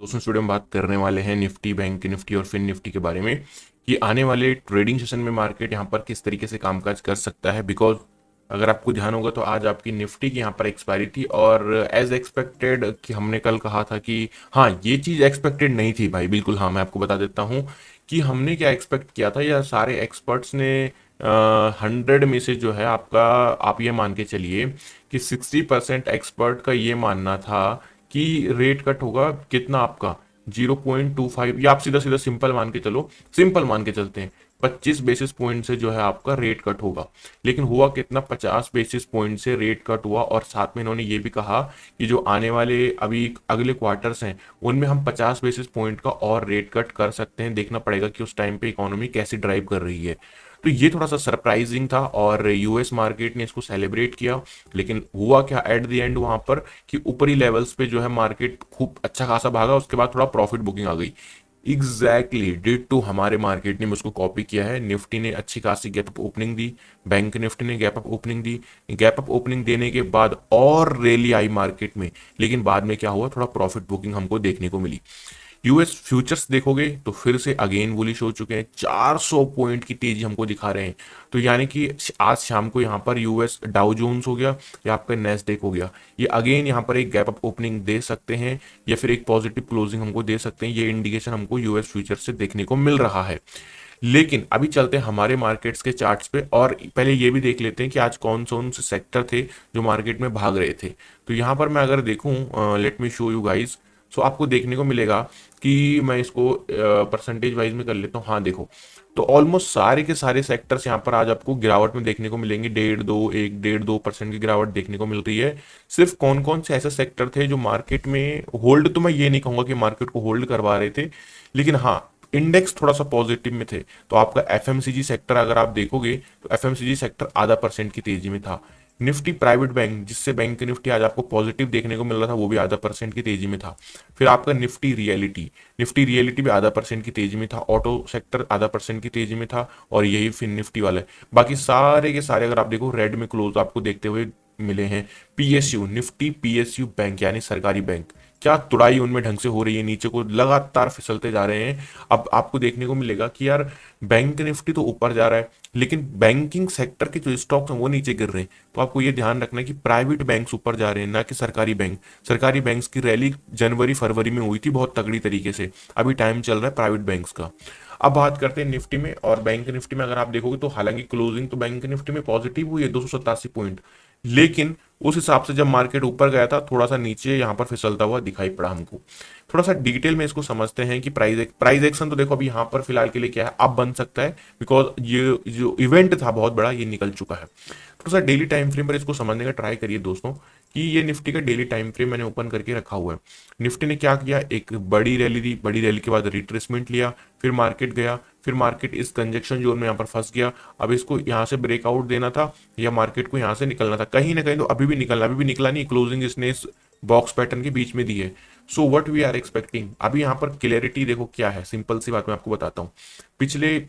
दोस्तों, इस वीडियो में बात करने वाले हैं निफ्टी, बैंक निफ्टी और फिन निफ्टी के बारे में कि आने वाले ट्रेडिंग सेशन में मार्केट यहाँ पर किस तरीके से कामकाज कर सकता है। बिकॉज अगर आपको ध्यान होगा तो आज आपकी निफ्टी की यहाँ पर एक्सपायरी थी और एज एक्सपेक्टेड कि हमने कल कहा था कि हाँ ये चीज़ एक्सपेक्टेड नहीं थी भाई। बिल्कुल हाँ, मैं आपको बता देता हूँ कि हमने क्या एक्सपेक्ट किया था या सारे एक्सपर्ट्स ने 100 में से जो है आपका, आप ये मान के चलिए कि 60% एक्सपर्ट का ये मानना था कि रेट कट होगा कितना आपका 0.25, या आप सीधा सीधा सिंपल मान के चलो, सिंपल मान के चलते हैं 25 बेसिस पॉइंट से जो है आपका रेट कट होगा। लेकिन हुआ कितना, 50 बेसिस पॉइंट से रेट कट हुआ। और साथ में इन्होंने ये भी कहा कि जो आने वाले अभी अगले क्वार्टर्स हैं उनमें हम 50 बेसिस पॉइंट का और रेट कट कर सकते हैं। देखना पड़ेगा कि उस टाइम पे इकोनॉमी कैसे ड्राइव कर रही है। तो ये थोड़ा सा सरप्राइजिंग था और यूएस मार्केट ने इसको सेलिब्रेट किया। लेकिन हुआ क्या एट द एंड वहां पर कि ऊपरी लेवल्स पे जो है मार्केट खूब अच्छा खासा भागा, उसके बाद थोड़ा प्रॉफिट बुकिंग आ गई। एग्जैक्टली डिड टू हमारे मार्केट ने उसको कॉपी किया है। निफ्टी ने अच्छी खासी गैप अप ओपनिंग दी, बैंक निफ्टी ने गैप अप ओपनिंग दी। गैप अप ओपनिंग देने के बाद और रैली आई मार्केट में, लेकिन बाद में क्या हुआ, थोड़ा प्रॉफिट बुकिंग हमको देखने को मिली। यूएस फ्यूचर्स देखोगे तो फिर से अगेन बुलिश हो चुके हैं, 400 पॉइंट की तेजी हमको दिखा रहे हैं। तो यानी कि आज शाम को यहाँ पर यूएस डाउ जोन्स हो गया या आपका नेस्डेक हो गया, ये अगेन यहाँ पर एक गैप अप ओपनिंग दे सकते हैं या फिर एक पॉजिटिव क्लोजिंग हमको दे सकते हैं। ये इंडिकेशन हमको यूएस फ्यूचर से देखने को मिल रहा है। लेकिन अभी चलते हैं हमारे मार्केट्स के चार्ट्स पे और पहले ये भी देख लेते हैं कि आज कौन से सेक्टर थे जो मार्केट में भाग रहे थे। तो यहाँ पर मैं अगर देखूं, let me show you guys. So आपको देखने को मिलेगा कि मैं इसको परसेंटेज वाइज में कर लेता हूँ। हाँ देखो, तो ऑलमोस्ट सारे के सारे सेक्टर्स यहाँ पर आज आपको गिरावट में देखने को मिलेंगे। 1.5-2% की गिरावट देखने को मिल रही है। सिर्फ कौन कौन से ऐसे सेक्टर थे जो मार्केट में होल्ड, तो मैं ये नहीं कहूंगा कि मार्केट को होल्ड करवा रहे थे, लेकिन हाँ इंडेक्स थोड़ा सा पॉजिटिव में थे। तो आपका एफएमसीजी सेक्टर अगर आप देखोगे तो एफएमसीजी सेक्टर आधा परसेंट की तेजी में था। निफ्टी प्राइवेट बैंक, जिससे बैंक निफ्टी आज आपको पॉजिटिव देखने को मिल रहा था, वो भी आधा परसेंट की तेजी में था। फिर आपका निफ्टी रियलिटी भी आधा परसेंट की तेजी में था। ऑटो सेक्टर आधा परसेंट की तेजी में था और यही फिर निफ्टी वाला है। बाकी सारे के सारे अगर आप देखो रेड में क्लोज आपको देखते हुए मिले हैं। पीएसयू निफ्टी, पीएसयू बैंक यानी सरकारी बैंक, क्या तुड़ाई उनमें ढंग से हो रही है, नीचे को लगातार फिसलते जा रहे हैं। अब आपको देखने को मिलेगा कि यार बैंक निफ्टी तो ऊपर जा रहा है लेकिन बैंकिंग सेक्टर के जो स्टॉक्स हैं वो नीचे गिर रहे हैं। तो आपको ये ध्यान रखना है कि प्राइवेट बैंक्स ऊपर जा रहे हैं, ना कि सरकारी बैंक। सरकारी बैंक्स की रैली जनवरी फरवरी में हुई थी बहुत तगड़ी तरीके से, अभी टाइम चल रहा है प्राइवेट बैंक्स का। अब बात करते हैं निफ्टी में और बैंक निफ्टी में। अगर आप देखोगे तो हालांकि क्लोजिंग तो बैंक निफ्टी में पॉजिटिव हुई है 287 पॉइंट, लेकिन उस हिसाब से जब मार्केट ऊपर गया था थोड़ा सा नीचे यहाँ पर फिसलता हुआ दिखाई पड़ा हमको। थोड़ा सा डिटेल में इसको समझते हैं कि प्राइस एक्शन तो देखो अभी यहाँ पर फिलहाल के लिए क्या है, अब बन सकता है बिकॉज ये जो इवेंट था बहुत बड़ा ये निकल चुका है। थोड़ा सा डेली टाइम फ्रेम पर इसको समझने का ट्राई करिए दोस्तों कि ये निफ्टी का डेली टाइम फ्रेम मैंने ओपन करके रखा हुआ है। निफ्टी ने क्या किया, एक बड़ी रैली दी, बड़ी रैली के बाद रिट्रेसमेंट लिया, फिर मार्केट गया, फिर मार्केट इस कंजक्शन जोन में यहाँ पर फंस गया। अब इसको यहाँ से ब्रेकआउट देना था या मार्केट को यहाँ से निकलना था कहीं ना कहीं, तो अभी भी निकलना, अभी भी निकला नहीं, क्लोजिंग इसने इस बॉक्स पैटर्न के बीच में दी है। So what we are expecting, अभी यहाँ पर क्लियरिटी देखो क्या है, सिंपल सी बात मैं आपको बताता हूँ। पिछले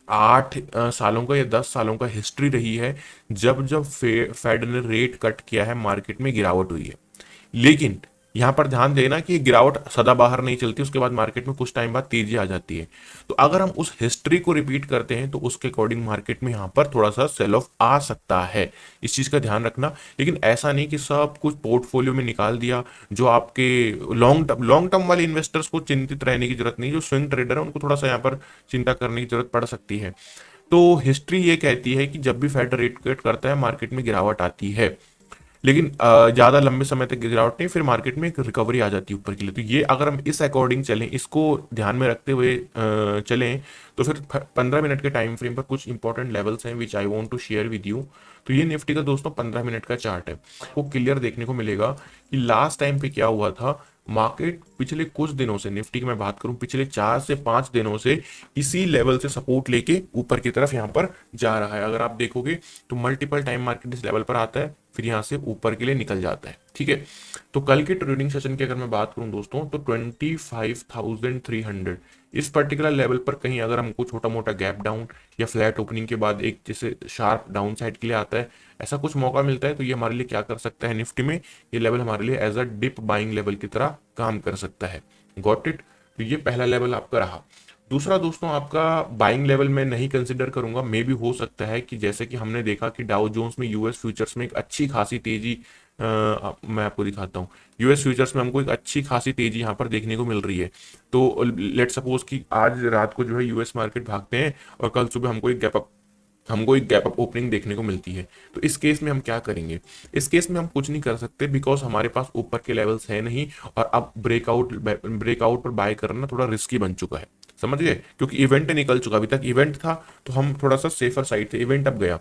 8 सालों का या 10 सालों का हिस्ट्री रही है जब जब फेड ने रेट कट किया है मार्केट में गिरावट हुई है। लेकिन यहां पर ध्यान देना कि ये गिरावट सदा बाहर नहीं चलती, उसके बाद मार्केट में कुछ टाइम बाद तेजी आ जाती है। तो अगर हम उस हिस्ट्री को रिपीट करते हैं तो उसके अकॉर्डिंग मार्केट में यहां पर थोड़ा सा सेल ऑफ आ सकता है, इस चीज का ध्यान रखना। लेकिन ऐसा नहीं कि सब कुछ पोर्टफोलियो में निकाल दिया। जो आपके लॉन्ग टर्म वाले इन्वेस्टर्स को चिंतित रहने की जरूरत नहीं, जो स्विंग ट्रेडर है उनको थोड़ा सा यहाँ पर चिंता करने की जरूरत पड़ सकती है। तो हिस्ट्री ये कहती है कि जब भी फेड रेट कट करता है मार्केट में गिरावट आती है, लेकिन ज्यादा लंबे समय तक गिरावट नहीं, फिर मार्केट में एक रिकवरी आ जाती है ऊपर के लिए। तो ये अगर हम इस अकॉर्डिंग चलें, इसको ध्यान में रखते हुए चलें, तो फिर 15 मिनट के टाइम फ्रेम पर कुछ इंपॉर्टेंट लेवल्स हैं which I want to share with you. तो ये निफ्टी का दोस्तों 15 मिनट का चार्ट है, वो क्लियर देखने को मिलेगा कि लास्ट टाइम पे क्या हुआ था। मार्केट पिछले कुछ दिनों से, निफ्टी की मैं बात करूं, पिछले 4 से 5 दिनों से इसी लेवल से सपोर्ट लेके ऊपर की तरफ यहां पर जा रहा है। अगर आप देखोगे तो मल्टीपल टाइम मार्केट इस लेवल पर आता है, फिर यहां से ऊपर के लिए निकल जाता है। ठीक है, तो कल के ट्रेडिंग सेशन की अगर मैं बात करूं दोस्तों तो 25,300 इस पर्टिकुलर लेवल पर कहीं अगर हमको छोटा मोटा गैप डाउन या फ्लैट ओपनिंग के बाद एक जैसे शार्प डाउन साइड के लिए आता है, ऐसा कुछ मौका मिलता है, तो ये हमारे लिए क्या कर सकता है, निफ्टी में ये लेवल हमारे लिए as a dip buying level की तरह काम कर सकता है। Got it. तो ये पहला लेवल आपका रहा। दूसरा दोस्तों आपका बाइंग लेवल मैं नहीं कंसिडर करूंगा, मे भी हो सकता है कि जैसे कि हमने देखा कि डाउ जोन्स में यूएस फ्यूचर्स में एक अच्छी खासी तेजी मैं आपको दिखाता हूँ। यूएस फ्यूचर्स में हमको एक अच्छी खासी तेजी यहाँ पर देखने को मिल रही है। तो लेट सपोज कि आज रात को जो है यूएस मार्केट भागते हैं और कल सुबह हमको एक गैप अप ओपनिंग देखने को मिलती है। तो इस केस में हम क्या करेंगे? इस केस में हम कुछ नहीं कर सकते, बिकॉज हमारे पास ऊपर के लेवल्स है नहीं, और अब ब्रेकआउट पर बाय करना थोड़ा रिस्की बन चुका है, समझ गए? क्योंकि इवेंट निकल चुका, अभी तक इवेंट था तो हम थोड़ा सा सेफर साइड थे, इवेंट अब गया।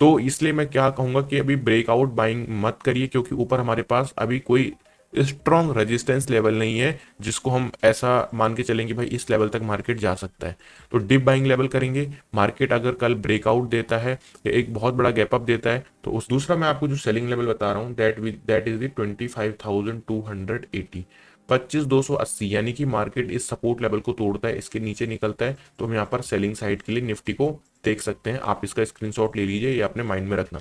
तो इसलिए मैं क्या कहूंगा कि अभी ब्रेकआउट बाइंग मत करिए, क्योंकि ऊपर हमारे पास अभी कोई स्ट्रॉन्ग रेजिस्टेंस लेवल नहीं है जिसको हम ऐसा मान के चलेंगे भाई इस लेवल तक मार्केट जा सकता है। तो डिप बाइंग लेवल करेंगे। मार्केट अगर कल ब्रेकआउट देता है या एक बहुत बड़ा गैप अप देता है तो उस दूसरा मैं आपको जो सेलिंग लेवल बता रहा हूँ दैट इज द 25,280, 25,280, यानी कि मार्केट इस सपोर्ट लेवल को तोड़ता है, इसके नीचे निकलता है तो हम यहाँ पर सेलिंग साइड के लिए निफ्टी को देख सकते हैं। आप इसका स्क्रीनशॉट ले लीजिए, ये अपने माइंड में रखना।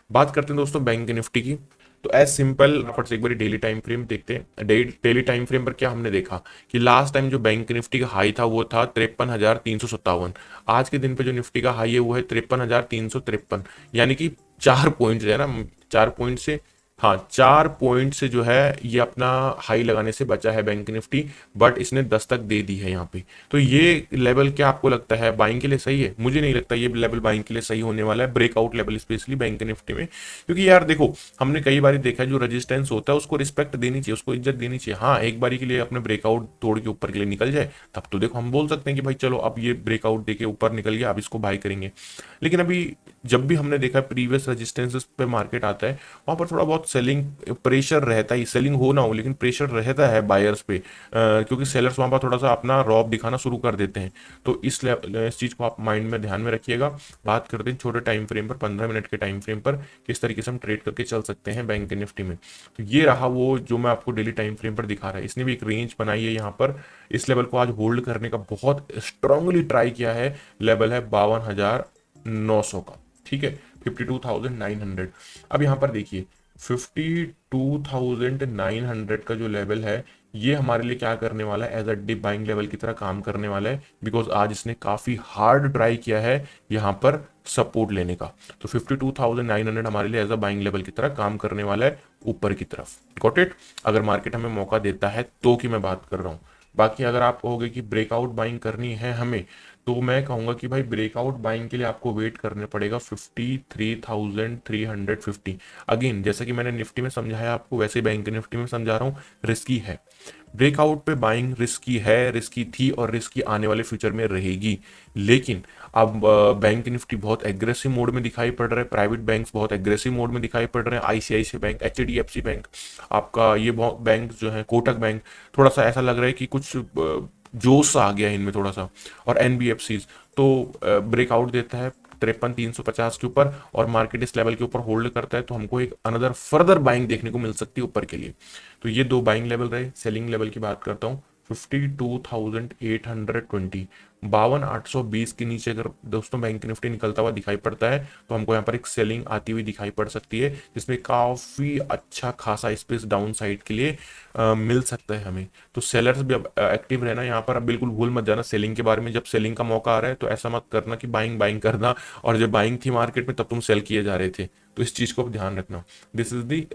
बात करते हैं दोस्तों बैंक निफ्टी की। तो एज सिंपल फट से एक बार डेली टाइम फ्रेम देखते हैं। डेली टाइम फ्रेम पर क्या हमने देखा कि लास्ट टाइम जो बैंक निफ्टी का हाई था वो था 53,357। आज के दिन पे जो निफ्टी का हाई है वो है 53,353, यानी कि 4 पॉइंट है ना, 4 पॉइंट से, हाँ 4 पॉइंट से जो है ये अपना हाई लगाने से बचा है बैंक निफ्टी, बट इसने दस्तक दे दी है यहाँ पे। तो ये लेवल क्या आपको लगता है बाइंग के लिए सही है? मुझे नहीं लगता ये लेवल बाइंग के लिए सही होने वाला है, breakout level specially bank Nifty में। क्योंकि यार देखो, हमने कई बार देखा है जो रेजिस्टेंस होता है उसको रिस्पेक्ट देनी चाहिए, उसको इज्जत देनी चाहिए। हाँ, एक बारी के लिए अपने ब्रेकआउट तोड़ के ऊपर के लिए निकल जाए तब तो देखो हम बोल सकते हैं कि भाई चलो अब ये ब्रेकआउट देके ऊपर निकल गया, अब इसको बाय करेंगे। लेकिन अभी जब भी हमने देखा प्रीवियस रेजिस्टेंसेस पे मार्केट आता है वहां पर थोड़ा बहुत सेलिंग प्रेशर रहता है, सेलिंग हो ना हो लेकिन प्रेशर रहता है बायर्स पे, क्योंकि सेलर्स वहां पर थोड़ा सा अपना रॉब दिखाना शुरू कर देते हैं। तो इस चीज को आप माइंड में ध्यान में रखिएगा। बात करते हैं छोटे टाइम फ्रेम पर, 15 मिनट के टाइम फ्रेम पर किस तरीके से हम ट्रेड करके चल सकते हैं बैंक निफ्टी में। तो ये रहा वो जो मैं आपको डेली टाइम फ्रेम पर दिखा रहा है। इसने भी एक रेंज बनाई है यहाँ पर, इस लेवल को आज होल्ड करने का बहुत स्ट्रांगली ट्राई किया है। लेवल है 52,900 का, ठीक है, 52,900। अब यहाँ पर देखिए 52,900 का जो लेवल है ये हमारे लिए क्या करने वाला है, as a dip buying level की तरह काम करने वाला है, बिकॉज आज इसने काफी हार्ड ट्राई किया है यहाँ पर सपोर्ट लेने का। तो 52,900 हमारे लिए एज अ बाइंग लेवल की तरह काम करने वाला है ऊपर की तरफ। Got it? अगर मार्केट हमें मौका देता है तो की मैं बात कर रहा हूँ। बाकी अगर आप कहोगे कि ब्रेकआउट बाइंग करनी है हमें, तो मैं कहूंगा कि भाई ब्रेकआउट बाइंग के लिए आपको वेट करने पड़ेगा 53,350। अगेन जैसा कि मैंने निफ्टी में समझाया आपको वैसे ही बैंक निफ्टी में समझा रहा हूँ, रिस्की है ब्रेकआउट पे बाइंग, रिस्की है, रिस्की थी और रिस्की आने वाले फ्यूचर में रहेगी। लेकिन अब बैंक निफ्टी बहुत एग्रेसिव मोड में दिखाई पड़ रहा है, प्राइवेट बैंक्स बहुत एग्रेसिव मोड में दिखाई पड़ रहे हैं, आईसीआईसी बैंक, एचडीएफसी बैंक, आपका ये बैंक जो है कोटक बैंक, थोड़ा सा ऐसा लग रहा है कि कुछ जोश आ गया है इनमें थोड़ा सा। और एनबीएफसीज तो ब्रेकआउट देता है 53,350 के ऊपर और मार्केट इस लेवल के ऊपर होल्ड करता है तो हमको एक अनदर फर्दर बाइंग देखने को मिल सकती है ऊपर के लिए। तो ये दो बाइंग लेवल रहे। सेलिंग लेवल की बात करता हूँ, 52,820, 52,820 के नीचे अगर दोस्तों बैंक निफ्टी निकलता हुआ दिखाई पड़ता है तो हमको यहाँ पर एक सेलिंग आती हुई दिखाई पड़ सकती है, जिसमें काफी अच्छा खासा स्पेस डाउन साइड के लिए मिल सकता है हमें। तो सेलर्स भी अब एक्टिव रहना यहाँ पर, अब बिल्कुल भूल मत जाना सेलिंग के बारे में। जब सेलिंग का मौका आ रहा है तो ऐसा मत करना कि बाइंग बाइंग करना और जब बाइंग थी मार्केट में तब तुम सेल किए जा रहे थे। तो इस चीज को ध्यान रखना। This is the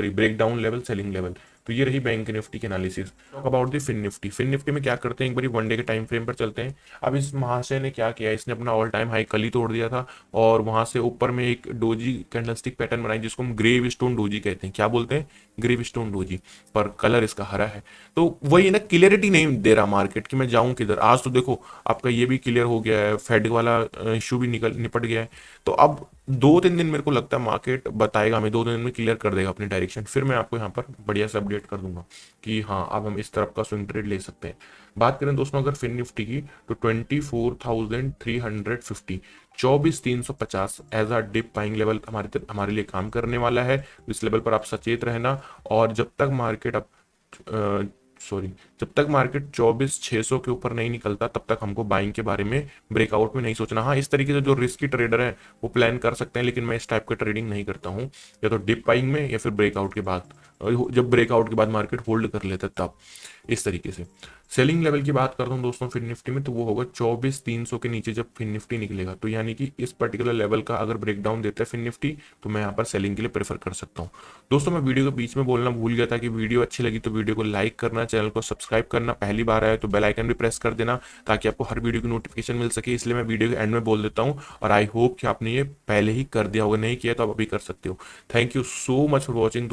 breakdown level, selling level. तो ये रही बैंक निफ्टी की analysis. Talk about the fin Nifty. Fin Nifty में क्या करते हैं, एक बार वन डे के टाइम फ्रेम पर चलते हैं। अब इस महाशय ने क्या किया, इसने अपना ऑल टाइम हाई कल ही तोड़ दिया था और वहां से ऊपर में एक डोजी कैंडलस्टिक पैटर्न बनाई जिसको हम ग्रेव स्टोन डोजी कहते हैं। क्या बोलते हैं? ग्रेव स्टोन डोजी, पर कलर इसका हरा है। तो वही ना, क्लियरिटी नहीं दे रहा मार्केट कि मैं जाऊं किधर। आज तो देखो आपका ये भी क्लियर हो गया है, फेड वाला इशू भी निपट गया है। तो अब 2-3 दिन मेरे को लगता है मार्केट बताएगा हमें, 2 दिन में क्लियर कर देगा अपनी डायरेक्शन, फिर मैं आपको यहाँ पर बढ़िया से अपडेट कर दूंगा कि हाँ अब हम इस तरफ का स्विंग ट्रेड ले सकते हैं। बात करें दोस्तों अगर फिन निफ्टी की, तो 24,350, 24,350 as a dip buying level हमारे लिए काम करने वाला है। इस लेवल पर आप सचेत रहना। और जब तक मार्केट अब सॉरी जब तक मार्केट 24,600 के ऊपर नहीं निकलता तब तक हमको बाइंग के बारे में, ब्रेकआउट में नहीं सोचना। हाँ, इस तरीके से जो रिस्की ट्रेडर है वो प्लान कर सकते हैं, लेकिन मैं इस टाइप का ट्रेडिंग नहीं करता हूँ, या तो डिप बाइंग में या फिर ब्रेकआउट के बाद जब ब्रेकआउट के बाद मार्केट होल्ड कर लेता है तब इस तरीके से। सेलिंग लेवल की बात करता हूँ दोस्तों फिन निफ्टी में, तो वो होगा 24,300 के नीचे जब फिन निफ्टी निकलेगा, तो यानी कि इस पर्टिकुलर लेवल का अगर ब्रेकडाउन देता है फिन निफ्टी तो मैं यहाँ पर सेलिंग के लिए प्रेफर कर सकता हूँ। दोस्तों मैं वीडियो के बीच में बोलना भूल गया था कि वीडियो अच्छी लगी तो वीडियो को लाइक करना, चैनल को सब्सक्राइब करना, पहली बार आया तो बेल आइकन भी प्रेस कर देना ताकि आपको हर वीडियो की नोटिफिकेशन मिल सके, इसलिए मैं वीडियो के एंड में बोल देता हूँ। और आई होप कि आपने ये पहले ही कर दिया होगा, नहीं किया तो आप अभी कर सकते हो। Thank you so much for watching.